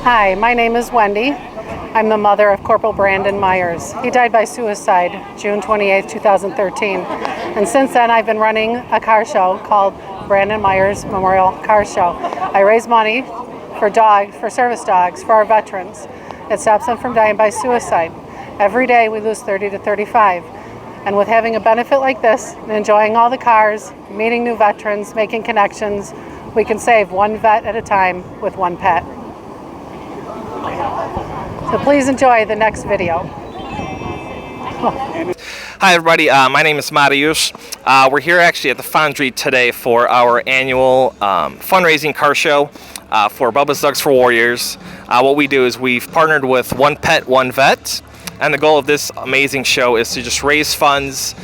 Hi, my name is Wendy. I'm the mother of Corporal Brandon Meyers. He died by suicide June 28, 2013. And since then, I've been running a car show called Brandon Meyers Memorial Car Show. I raise money for dogs, for service dogs, for our veterans. It stops them from dying by suicide. Every day we lose 30 to 35. And with having a benefit like this, and enjoying all the cars, meeting new veterans, making connections, we can save one vet at a time with one pet. So please enjoy the next video. Hi everybody, my name is Meyers. We're here actually at the Foundry today for our annual fundraising car show for Bubba's Dogs for Warriors. What we do is we've partnered with One Pet, One Vet, and the goal of this amazing show is to just raise funds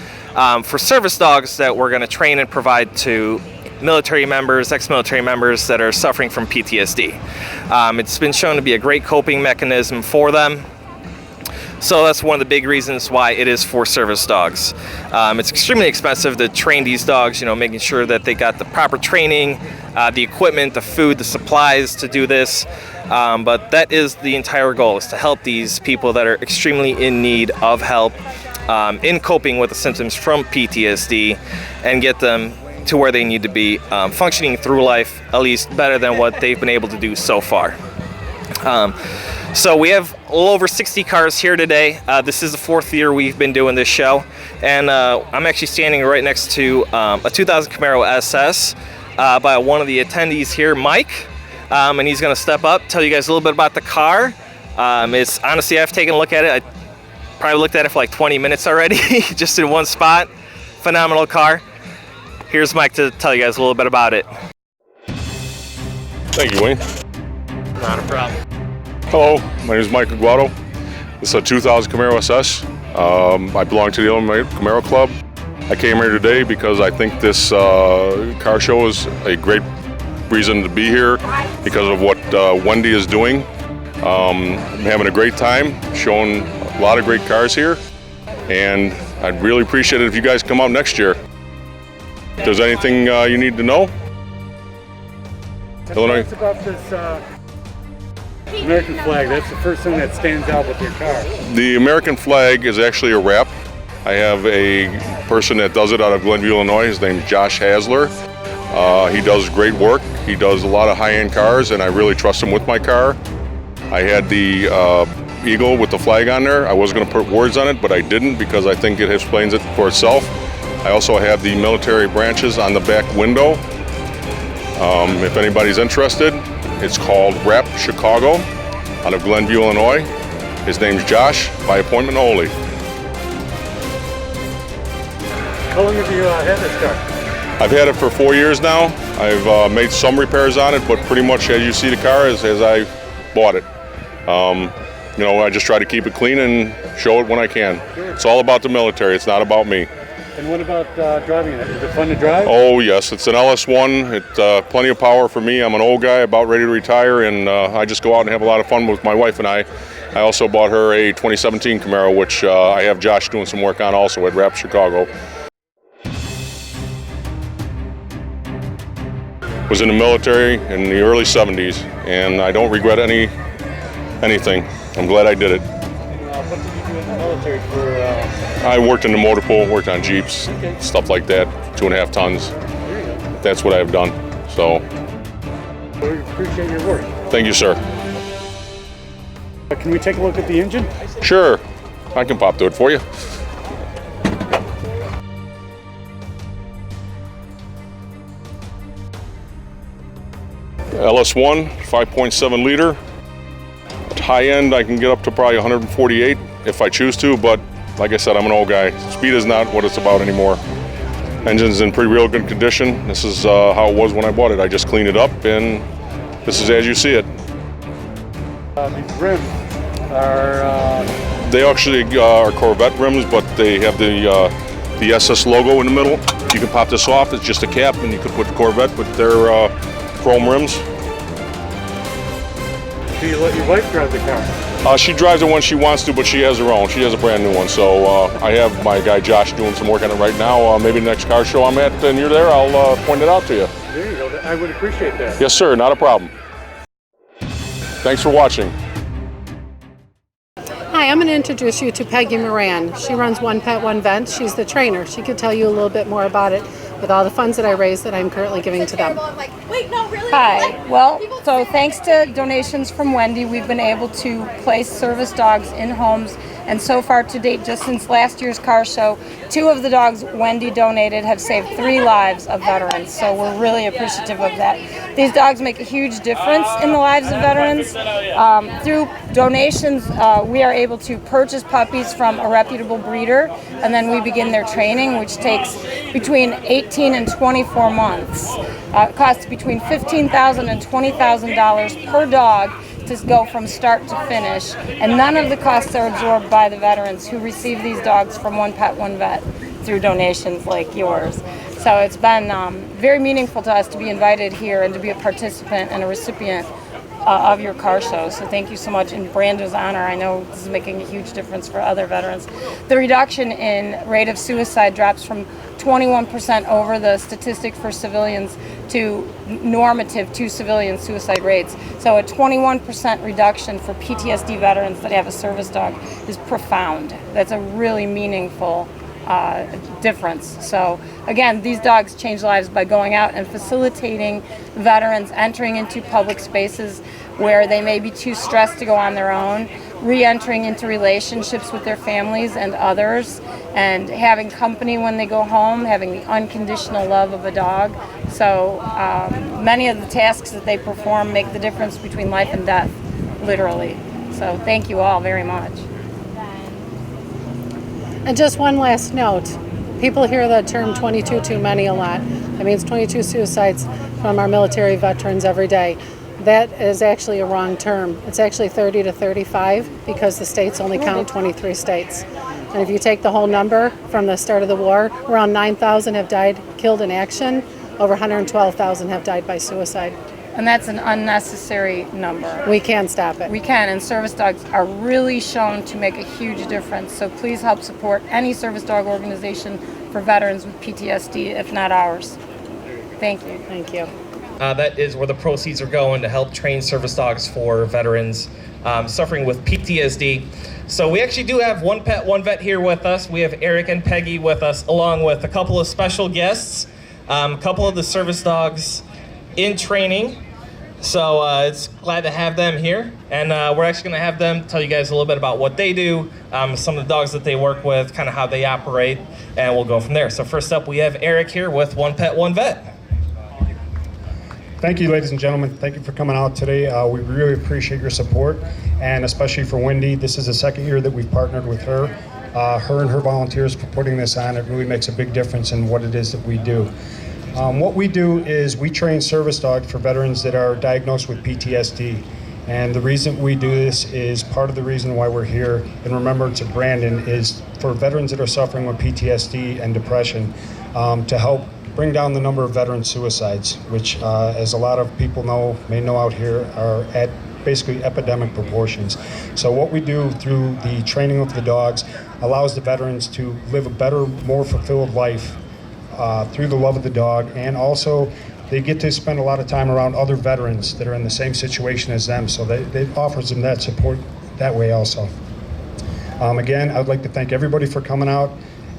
for service dogs that we're going to train and provide to military members, ex-military members that are suffering from PTSD. It's been shown to be a great coping mechanism for them. So that's one of the big reasons why it is for service dogs. It's extremely expensive to train these dogs, making sure that they got the proper training, the equipment, the food, the supplies to do this. But that is the entire goal, is to help these people that are extremely in need of help in coping with the symptoms from PTSD and get them to where they need to be, functioning through life at least better than what they've been able to do so far. So we have a little over 60 cars here today. This is the 4th year we've been doing this show, and I'm actually standing right next to a 2000 Camaro SS by one of the attendees here, Mike, and he's going to step up, tell you guys a little bit about the car. It's honestly, I've taken a look at it. I probably looked at it for like 20 minutes already, just in one spot. Phenomenal car. Here's Mike to tell you guys a little bit about it. Thank you, Wayne. Not a problem. Hello, my name is Mike Aguado. This is a 2000 Camaro SS. I belong to the Illinois Camaro Club. I came here today because I think this car show is a great reason to be here because of what Wendy is doing. I'm having a great time, showing a lot of great cars here, and I'd really appreciate it if you guys come out next year. If there's anything you need to know. Illinois. What's about this American flag? That's the first thing that stands out with your car. The American flag is actually a wrap. I have a person that does it out of Glenview, Illinois. His name's Josh Hasler. He does great work. He does a lot of high-end cars, and I really trust him with my car. I had the Eagle with the flag on there. I was going to put words on it, but I didn't because I think it explains it for itself. I also have the military branches on the back window. If anybody's interested, it's called Wrap Chicago out of Glenview, Illinois. His name's Josh, by appointment only. How long have you had this car? I've had it for 4 years now. I've made some repairs on it, but pretty much as you see the car as I bought it. I just try to keep it clean and show it when I can. Sure. It's all about the military. It's not about me. And what about driving it? Is it fun to drive? Oh yes, it's an LS1. It's plenty of power for me. I'm an old guy about ready to retire, and I just go out and have a lot of fun with my wife and I. I also bought her a 2017 Camaro, which I have Josh doing some work on also at Wrap Chicago. Was in the military in the early 70s, and I don't regret anything. I'm glad I did it. What did you do in the military for? I worked in the motor pool, worked on Jeeps, Okay. stuff like that, 2.5 tons. There you go. That's what I've done. So, We appreciate your work. thank you, sir. Can we take a look at the engine? Sure, I can pop to it for you. LS1, 5.7 liter. High end, I can get up to probably 148 if I choose to, but like I said, I'm an old guy. Speed is not what it's about anymore. Engine's in pretty real good condition. This is how it was when I bought it. I just cleaned it up, and this is as you see it. These rims are They actually are Corvette rims, but they have the SS logo in the middle. You can pop this off. It's just a cap, and you can put Corvette with their chrome rims. Do you let your wife drive the car? She drives it when she wants to, but she has her own. She has a brand new one. So I have my guy Josh doing some work on it right now. Maybe the next car show I'm at and you're there, I'll point it out to you. There you go. I would appreciate that. Yes, sir. Not a problem. Thanks for watching. Hi, I'm going to introduce you to Peggy Moran. She runs One Pet, One Vet. She's the trainer. She could tell you a little bit more about it with all the funds that I raise that I'm currently giving to them. Hi. Well, so thanks to donations from Wendy, we've been able to place service dogs in homes. And so far to date, just since last year's car show, 2 of the dogs Wendy donated have saved 3 lives of veterans. So we're really appreciative of that. These dogs make a huge difference in the lives of veterans. Through donations, we are able to purchase puppies from a reputable breeder, and then we begin their training, which takes between 18 and 24 months. It costs between $15,000 and $20,000 per dog to go from start to finish, and none of the costs are absorbed by the veterans who receive these dogs from One Pet, One Vet through donations like yours. So it's been very meaningful to us to be invited here and to be a participant and a recipient of your car show. So thank you so much in Brando's honor. I know this is making a huge difference for other veterans. The reduction in rate of suicide drops from 21% over the statistic for civilians to normative to civilian suicide rates. So a 21% reduction for PTSD veterans that have a service dog is profound. That's a really meaningful difference. So again, these dogs change lives by going out and facilitating veterans entering into public spaces where they may be too stressed to go on their own, re-entering into relationships with their families and others, and having company when they go home, having the unconditional love of a dog. So many of the tasks that they perform make the difference between life and death, literally. So thank you all very much. And just one last note. People hear the term 22 too many a lot. That means 22 suicides from our military veterans every day. That is actually a wrong term. It's actually 30 to 35 because the states only count 23 states. And if you take the whole number from the start of the war, around 9,000 have died killed in action. Over 112,000 have died by suicide. And that's an unnecessary number. We can stop it. We can, and service dogs are really shown to make a huge difference. So please help support any service dog organization for veterans with PTSD, if not ours. Thank you. Thank you. That is where the proceeds are going to help train service dogs for veterans suffering with PTSD. So we actually do have One Pet, One Vet here with us. We have Eric and Peggy with us, along with a couple of special guests, a couple of the service dogs in training. So it's glad to have them here, and we're actually going to have them tell you guys a little bit about what they do, some of the dogs that they work with, kind of how they operate, and we'll go from there. So first up, we have Eric here with One Pet, One Vet. Thank you, ladies and gentlemen. Thank you for coming out today. We really appreciate your support, and especially for Wendy. This is the second year that we've partnered with her. Her and her volunteers for putting this on. It really makes a big difference in what it is that we do. What we do is we train service dogs for veterans that are diagnosed with PTSD. And the reason we do this is part of the reason why we're here in remembrance of Brandon is for veterans that are suffering with PTSD and depression to help bring down the number of veteran suicides, which as a lot of people may know out here are at basically epidemic proportions. So what we do through the training of the dogs allows the veterans to live a better, more fulfilled life through the love of the dog, and also they get to spend a lot of time around other veterans that are in the same situation as them, so it offers them that support that way also. Again, I would like to thank everybody for coming out.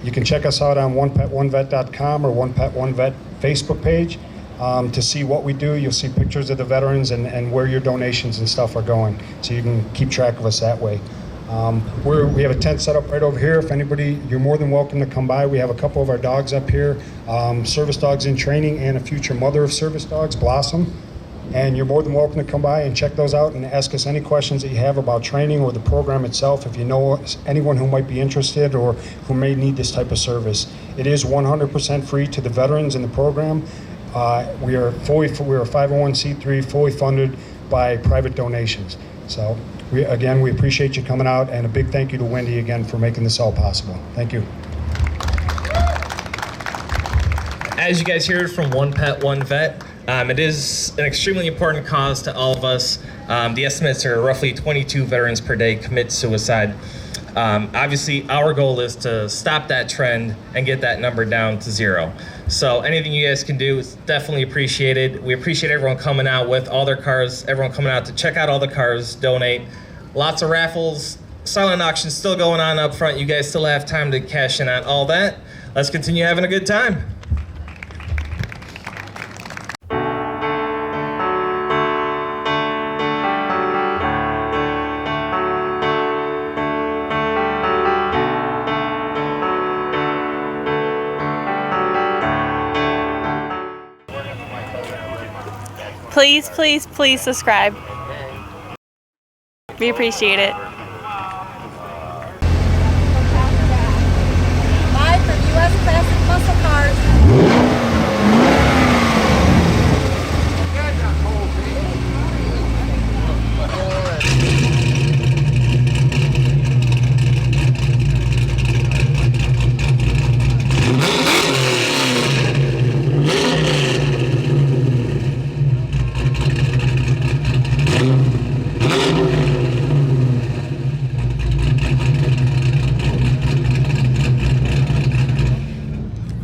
You can check us out on onepet1vet.com or One Pet One Vet Facebook page to see what we do. You'll see pictures of the veterans and where your donations and stuff are going, so you can keep track of us that way. We have a tent set up right over here. If anybody, you're more than welcome to come by. We have a couple of our dogs up here, service dogs in training, and a future mother of service dogs, Blossom. And you're more than welcome to come by and check those out and ask us any questions that you have about training or the program itself. If you know anyone who might be interested or who may need this type of service, it is 100% free to the veterans in the program. We're a 501c3, fully funded by private donations. So We appreciate you coming out, and a big thank you to Wendy again for making this all possible. Thank you. As you guys heard from One Pet, One Vet, it is an extremely important cause to all of us. The estimates are roughly 22 veterans per day commit suicide. Obviously, our goal is to stop that trend and get that number down to 0. So anything you guys can do is definitely appreciated. We appreciate everyone coming out with all their cars, everyone coming out to check out all the cars, donate. Lots of raffles, silent auctions still going on up front. You guys still have time to cash in on all that. Let's continue having a good time. Please, please, please subscribe. We appreciate it. Live from US Classic Muscle Cars.